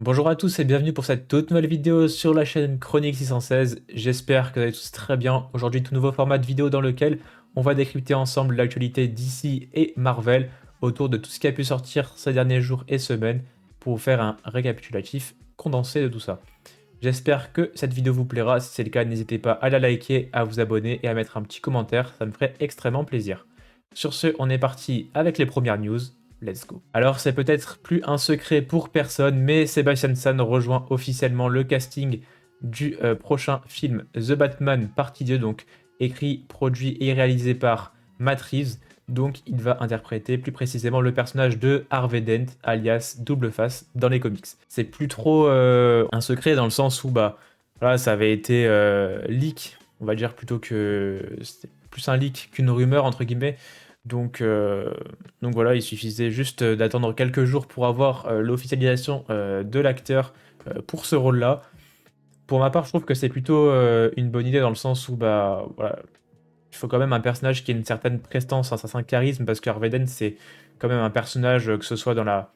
Bonjour à tous et bienvenue pour cette toute nouvelle vidéo sur la chaîne Chronique 616. J'espère que vous allez tous très bien. Aujourd'hui, tout nouveau format de vidéo dans lequel on va décrypter ensemble l'actualité d'ici et Marvel autour de tout ce qui a pu sortir ces derniers jours et semaines pour vous faire un récapitulatif condensé de tout ça. J'espère que cette vidéo vous plaira. Si c'est le cas, n'hésitez pas à la liker, à vous abonner et à mettre un petit commentaire. Ça me ferait extrêmement plaisir. Sur ce, on est parti avec les premières news. Let's go. Alors c'est peut-être plus un secret pour personne, mais Sebastian Stan rejoint officiellement le casting du prochain film The Batman Partie 2, donc écrit, produit et réalisé par Matt Reeves. Donc il va interpréter plus précisément le personnage de Harvey Dent, alias Double Face, dans les comics. C'est plus trop un secret dans le sens où bah voilà, ça avait été leak, on va dire plutôt que c'était plus un leak qu'une rumeur entre guillemets. Donc, euh, donc voilà, il suffisait juste d'attendre quelques jours pour avoir l'officialisation de l'acteur pour ce rôle-là. Pour ma part, je trouve que c'est plutôt une bonne idée dans le sens où bah voilà, il faut quand même un personnage qui ait une certaine prestance, un certain charisme, parce que Harvey Dent, c'est quand même un personnage, que ce soit dans,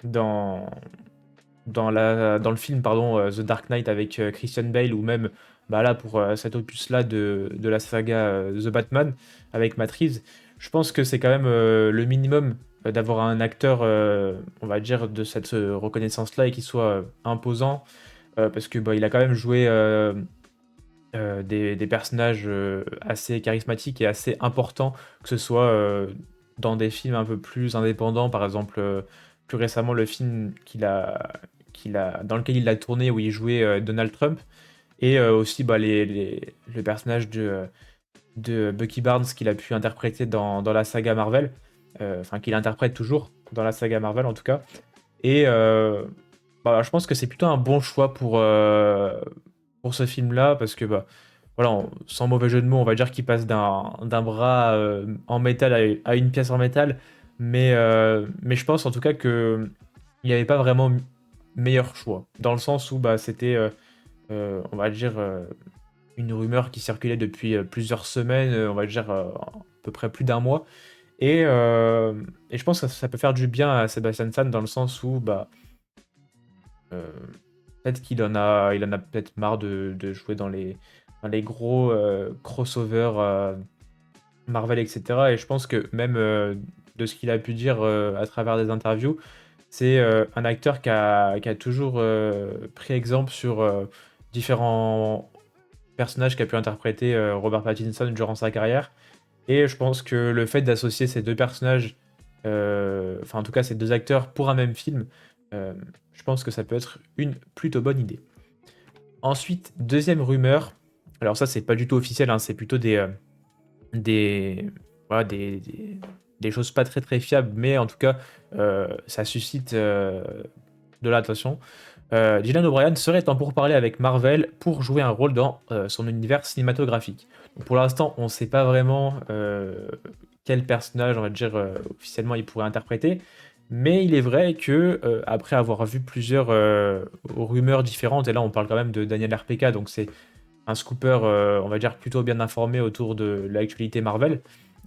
dans le film pardon, The Dark Knight avec Christian Bale, ou même bah, là pour cet opus-là de la saga The Batman avec Matt Reeves, je pense que c'est quand même le minimum d'avoir un acteur, on va dire, de cette reconnaissance-là et qui soit imposant, parce que bah, il a quand même joué des personnages assez charismatiques et assez importants, que ce soit dans des films un peu plus indépendants, par exemple, plus récemment le film dans lequel il a tourné où il jouait Donald Trump, et aussi bah, le personnage de Bucky Barnes qu'il a pu interpréter dans la saga Marvel, enfin qu'il interprète toujours dans la saga Marvel en tout cas. Et bah, je pense que c'est plutôt un bon choix pour ce film-là, parce que bah, voilà, sans mauvais jeu de mots, on va dire qu'il passe d'un bras en métal à une pièce en métal, mais je pense en tout cas que il n'y avait pas vraiment meilleur choix, dans le sens où bah, c'était, on va dire, une rumeur qui circulait depuis plusieurs semaines, on va dire à peu près plus d'un mois, et je pense que ça peut faire du bien à Sébastien Stan dans le sens où bah, euh, peut-être il en a peut-être marre de jouer dans les gros crossovers Marvel, etc. Et je pense que même de ce qu'il a pu dire à travers des interviews, c'est un acteur qui a toujours pris exemple sur différents personnages qu'a pu interpréter Robert Pattinson durant sa carrière. Et je pense que le fait d'associer ces deux personnages, enfin en tout cas ces deux acteurs pour un même film, euh, je pense que ça peut être une plutôt bonne idée. Ensuite, deuxième rumeur, alors ça c'est pas du tout officiel, hein, c'est plutôt des, voilà, des choses pas très très fiables, mais en tout cas ça suscite de l'attention. Dylan O'Brien serait en pourparlers avec Marvel pour jouer un rôle dans son univers cinématographique. Donc pour l'instant, on ne sait pas vraiment quel personnage, on va dire, officiellement il pourrait interpréter. Mais il est vrai que après avoir vu plusieurs rumeurs différentes, et là on parle quand même de Daniel RPK, donc c'est un scooper, on va dire, plutôt bien informé autour de l'actualité Marvel,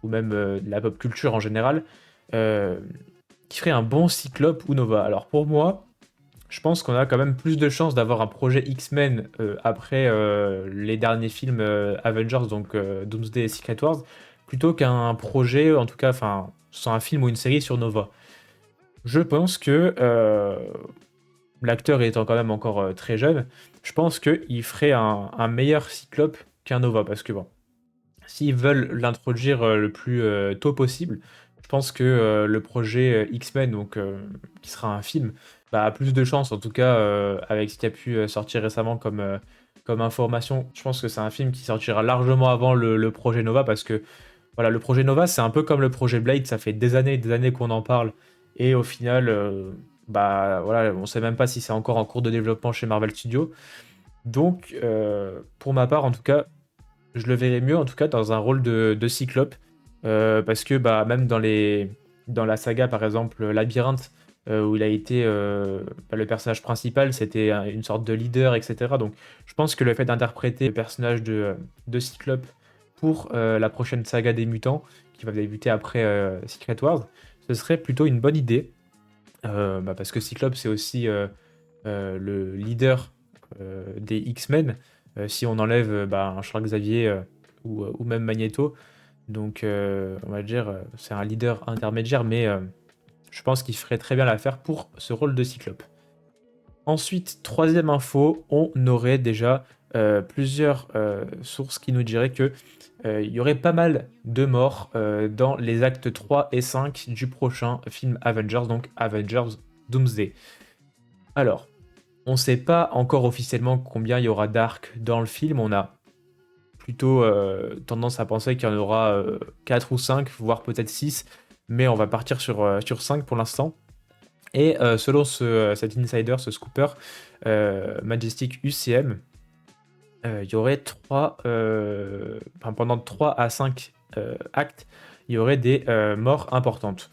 ou même de la pop culture en général, euh, qui ferait un bon Cyclope ou Nova. Alors pour moi, je pense qu'on a quand même plus de chances d'avoir un projet X-Men après les derniers films Avengers, donc Doomsday et Secret Wars, plutôt qu'un projet, en tout cas, enfin, soit un film ou une série sur Nova. Je pense que l'acteur étant quand même encore très jeune, je pense qu'il ferait un meilleur Cyclope qu'un Nova, parce que bon, s'ils veulent l'introduire le plus tôt possible, je pense que le projet X-Men, donc qui sera un film, bah, a plus de chances, en tout cas avec ce qui a pu sortir récemment comme information. Je pense que c'est un film qui sortira largement avant le projet Nova, parce que voilà, le projet Nova, c'est un peu comme le projet Blade, ça fait des années et des années qu'on en parle, et au final, bah voilà, on sait même pas si c'est encore en cours de développement chez Marvel Studios. Donc, pour ma part, en tout cas, je le verrais mieux en tout cas dans un rôle de Cyclope, parce que bah, même dans la saga par exemple Labyrinthe, où il a été bah, le personnage principal, c'était une sorte de leader, etc. Donc je pense que le fait d'interpréter le personnage de Cyclope pour la prochaine saga des mutants, qui va débuter après Secret Wars, ce serait plutôt une bonne idée, bah, parce que Cyclope c'est aussi le leader des X-Men, si on enlève un Charles Xavier ou même Magneto. Donc, on va dire, c'est un leader intermédiaire, mais je pense qu'il ferait très bien l'affaire pour ce rôle de Cyclope. Ensuite, troisième info, on aurait déjà plusieurs sources qui nous diraient que il y aurait pas mal de morts dans les actes 3 et 5 du prochain film Avengers, donc Avengers Doomsday. Alors, on ne sait pas encore officiellement combien il y aura d'arcs dans le film, on a plutôt tendance à penser qu'il y en aura 4 ou 5, voire peut-être 6, mais on va partir sur 5 pour l'instant. Et selon cet insider, ce scooper, Majestic UCM, il y aurait pendant 3 à 5 actes, il y aurait des morts importantes.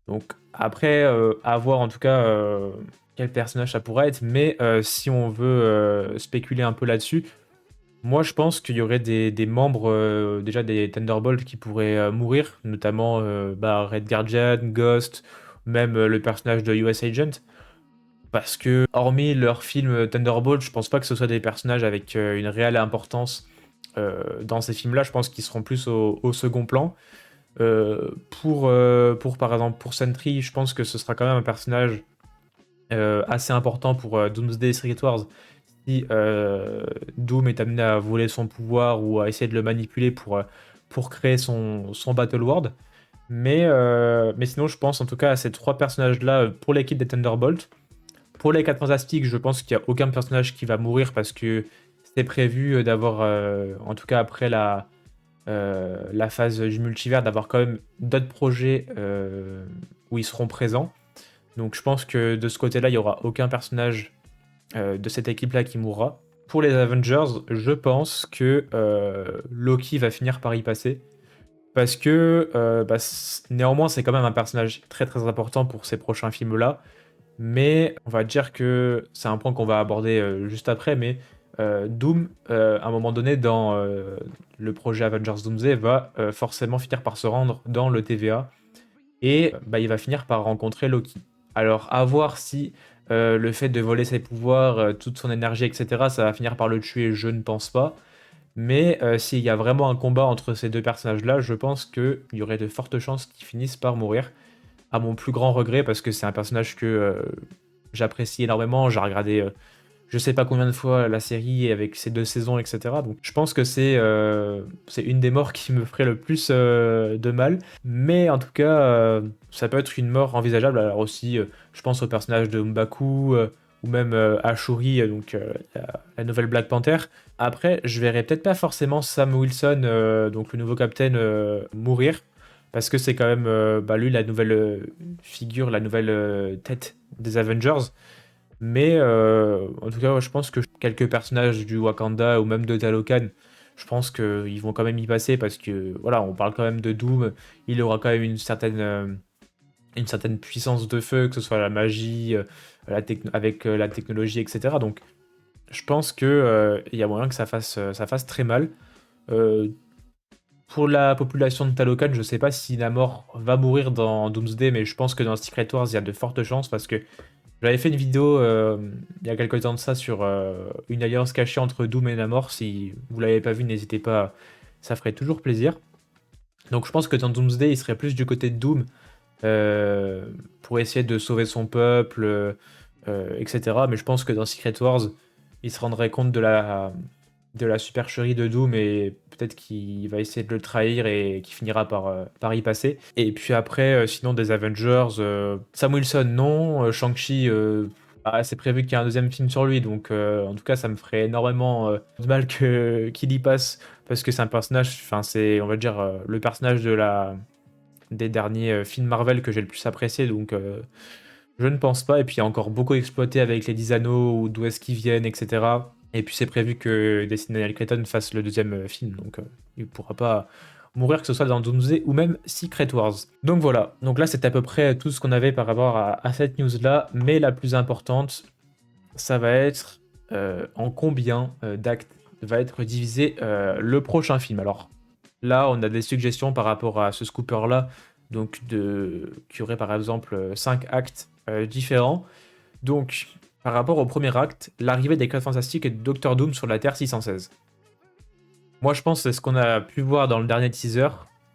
Donc après, à voir en tout cas quel personnage ça pourrait être, mais si on veut spéculer un peu là-dessus, moi je pense qu'il y aurait des membres, déjà des Thunderbolts qui pourraient mourir, notamment Red Guardian, Ghost, même le personnage de US Agent. Parce que, hormis leur film Thunderbolt, je pense pas que ce soit des personnages avec une réelle importance dans ces films-là. Je pense qu'ils seront plus au second plan. Par exemple, pour Sentry, je pense que ce sera quand même un personnage assez important pour Doomsday Secret Wars si Doom est amené à voler son pouvoir ou à essayer de le manipuler pour créer son Battle World. Mais sinon, je pense en tout cas à ces trois personnages-là pour l'équipe des Thunderbolts. Pour les 4 Fantastiques, je pense qu'il n'y a aucun personnage qui va mourir parce que c'est prévu d'avoir, en tout cas après la phase du multivers, d'avoir quand même d'autres projets où ils seront présents. Donc je pense que de ce côté-là, il n'y aura aucun personnage de cette équipe-là qui mourra. Pour les Avengers, je pense que Loki va finir par y passer. Parce que néanmoins, c'est quand même un personnage très très important pour ces prochains films-là. Mais on va dire que c'est un point qu'on va aborder juste après, mais Doom, à un moment donné, dans le projet Avengers Doomsday, va forcément finir par se rendre dans le TVA et il va finir par rencontrer Loki. Alors, à voir si le fait de voler ses pouvoirs, toute son énergie, etc., ça va finir par le tuer, je ne pense pas. Mais s'il y a vraiment un combat entre ces deux personnages-là, je pense qu'il y aurait de fortes chances qu'ils finissent par mourir à mon plus grand regret parce que c'est un personnage que j'apprécie énormément. J'ai regardé je sais pas combien de fois la série avec ses 2 saisons, etc. Donc je pense que c'est une des morts qui me ferait le plus de mal. Mais en tout cas, ça peut être une mort envisageable. Alors aussi, je pense au personnage de M'Baku ou même Ashuri, la nouvelle Black Panther. Après, je verrais peut-être pas forcément Sam Wilson, donc le nouveau capitaine, mourir. Parce que c'est quand même lui la nouvelle figure, la nouvelle tête des Avengers. Mais en tout cas, ouais, je pense que quelques personnages du Wakanda ou même de Talokan, je pense qu'ils vont quand même y passer parce que voilà, on parle quand même de Doom. Il aura quand même une certaine puissance de feu, que ce soit la magie, avec la technologie, etc. Donc je pense que il y a moyen que ça fasse très mal. Euh, pour la population de Talokan, je sais pas si Namor va mourir dans Doomsday, mais je pense que dans Secret Wars, il y a de fortes chances parce que j'avais fait une vidéo il y a quelques temps de ça sur une alliance cachée entre Doom et Namor. Si vous l'avez pas vu, n'hésitez pas, ça ferait toujours plaisir. Donc je pense que dans Doomsday, il serait plus du côté de Doom euh, pour essayer de sauver son peuple, etc. Mais je pense que dans Secret Wars, il se rendrait compte de la supercherie de Doom et peut-être qu'il va essayer de le trahir et qu'il finira par y passer. Et puis après, sinon des Avengers, Sam Wilson non, Shang-Chi, c'est prévu qu'il y ait un deuxième film sur lui, donc en tout cas ça me ferait énormément de mal qu'il y passe parce que c'est un personnage, enfin c'est on va dire le personnage des derniers films Marvel que j'ai le plus apprécié, donc je ne pense pas. Et puis il y a encore beaucoup exploité avec les 10 anneaux ou d'où est-ce qu'ils viennent, etc. Et puis c'est prévu que Daniel Cretton fasse le deuxième film, donc il ne pourra pas mourir, que ce soit dans Doomsday ou même Secret Wars. Donc voilà, donc là c'est à peu près tout ce qu'on avait par rapport à cette news-là, mais la plus importante, ça va être en combien d'actes va être divisé le prochain film. Alors là, on a des suggestions par rapport à ce scooper-là, donc qui aurait par exemple 5 actes différents. Donc par rapport au premier acte, l'arrivée des 4 Fantastiques et de Doctor Doom sur la Terre 616. Moi, je pense que c'est ce qu'on a pu voir dans le dernier teaser,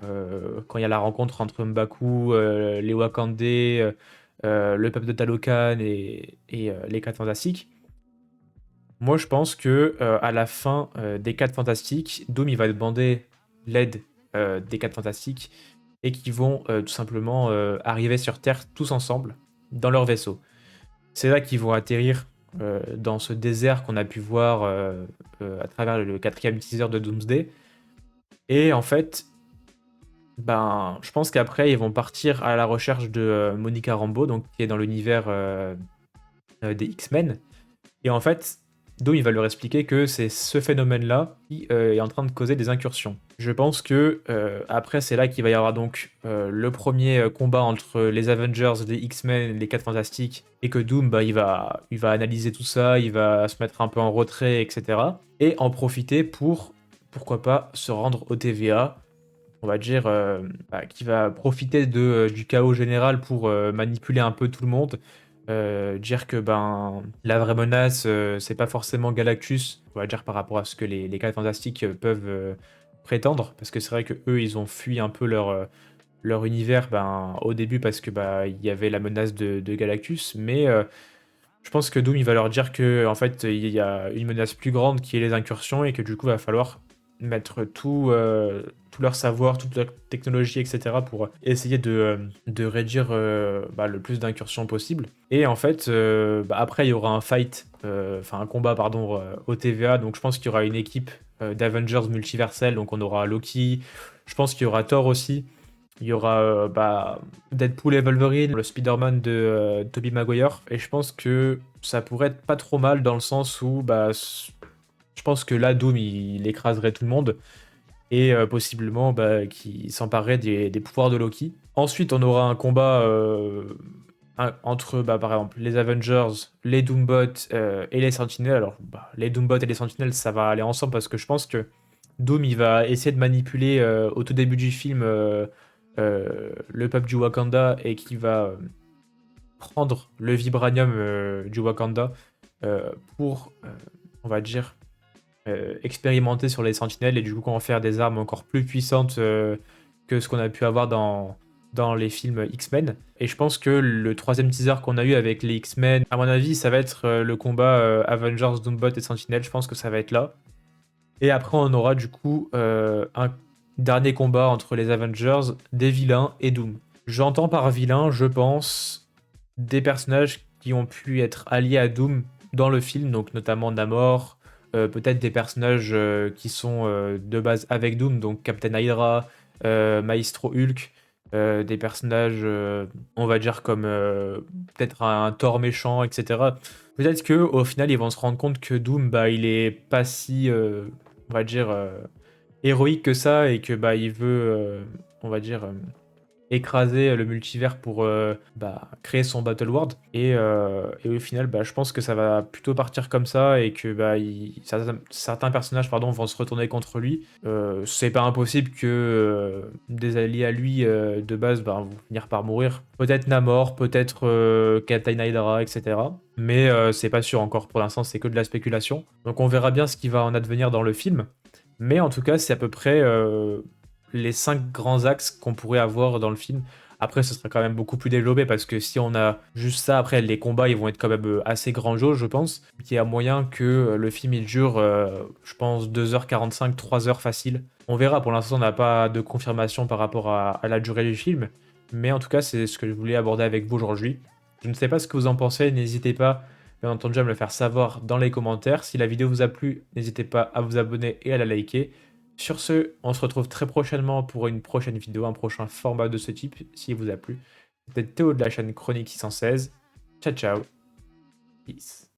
quand il y a la rencontre entre M'Baku, les Wakandais, le peuple de Talokan et les 4 Fantastiques. Moi, je pense que à la fin des 4 Fantastiques, Doom il va demander l'aide des 4 Fantastiques et qui vont tout simplement arriver sur Terre tous ensemble dans leur vaisseau. C'est là qu'ils vont atterrir dans ce désert qu'on a pu voir à travers le quatrième teaser de Doomsday. Et en fait, ben, je pense qu'après, ils vont partir à la recherche de Monica Rambeau, donc, qui est dans l'univers des X-Men. Et en fait, Doom, il va leur expliquer que c'est ce phénomène-là qui est en train de causer des incursions. Je pense que après, c'est là qu'il va y avoir donc le premier combat entre les Avengers, les X-Men, les 4 Fantastiques, et que Doom, bah, il va analyser tout ça, il va se mettre un peu en retrait, etc. Et en profiter pour, pourquoi pas, se rendre au TVA, on va dire, bah, qui va profiter du chaos général pour manipuler un peu tout le monde. Dire que ben, la vraie menace, c'est pas forcément Galactus, on va dire par rapport à ce que les 4 Fantastiques peuvent prétendre, parce que c'est vrai que eux ils ont fui un peu leur univers ben, au début parce que bah, il y avait la menace de Galactus, mais je pense que Doom il va leur dire que en fait il y a une menace plus grande qui est les incursions et que du coup il va falloir mettre tout leur savoir, toute leur technologie, etc. pour essayer de réduire bah, le plus d'incursions possible. Et en fait, bah, après il y aura un fight, enfin un combat pardon, au TVA, donc je pense qu'il y aura une équipe d'Avengers multiverselle, donc on aura Loki, je pense qu'il y aura Thor aussi. Il y aura bah, Deadpool et Wolverine, le Spider-Man de Tobey Maguire. Et je pense que ça pourrait être pas trop mal dans le sens où bah, je pense que là, Doom, il écraserait tout le monde. Et possiblement bah, qu'il s'emparerait des pouvoirs de Loki. Ensuite, on aura un combat entre, bah, par exemple, les Avengers, les Doombots et les Sentinelles. Alors, bah, les Doombots et les Sentinelles, ça va aller ensemble parce que je pense que Doom, il va essayer de manipuler au tout début du film le peuple du Wakanda et qui va prendre le vibranium du Wakanda pour, on va dire, expérimenter sur les sentinelles et du coup en faire des armes encore plus puissantes que ce qu'on a pu avoir dans les films X-Men. Et je pense que le troisième teaser qu'on a eu avec les X-Men, à mon avis, ça va être le combat Avengers, Doombot et Sentinelle. Je pense que ça va être là. Et après, on aura du coup un dernier combat entre les Avengers, des vilains et Doom. J'entends par vilain, je pense, des personnages qui ont pu être alliés à Doom dans le film, donc notamment Namor, peut-être des personnages qui sont de base avec Doom, donc Captain Hydra, Maestro Hulk, des personnages, on va dire comme peut-être un Thor méchant, etc. Peut-être que au final, ils vont se rendre compte que Doom, bah, il est pas si, on va dire, héroïque que ça et que bah, il veut, on va dire, écraser le multivers pour bah, créer son Battle World. Et au final, bah, je pense que ça va plutôt partir comme ça et que bah, certains personnages pardon, vont se retourner contre lui. C'est pas impossible que des alliés à lui de base bah, vont finir par mourir. Peut-être Namor, peut-être Captain Hydra, etc. Mais c'est pas sûr encore pour l'instant, c'est que de la spéculation. Donc on verra bien ce qui va en advenir dans le film. Mais en tout cas, c'est à peu près les 5 grands axes qu'on pourrait avoir dans le film. Après, ce sera quand même beaucoup plus développé parce que si on a juste ça, après, les combats, ils vont être quand même assez grandioses, je pense. Il y a moyen que le film, il dure, je pense, 2h45, 3 heures facile. On verra, pour l'instant, on n'a pas de confirmation par rapport à la durée du film. Mais en tout cas, c'est ce que je voulais aborder avec vous aujourd'hui. Je ne sais pas ce que vous en pensez, n'hésitez pas, bien entendu, à me le faire savoir dans les commentaires. Si la vidéo vous a plu, n'hésitez pas à vous abonner et à la liker. Sur ce, on se retrouve très prochainement pour une prochaine vidéo, un prochain format de ce type, s'il vous a plu. C'était Théo de la chaîne Chronique 616. Ciao, ciao. Peace.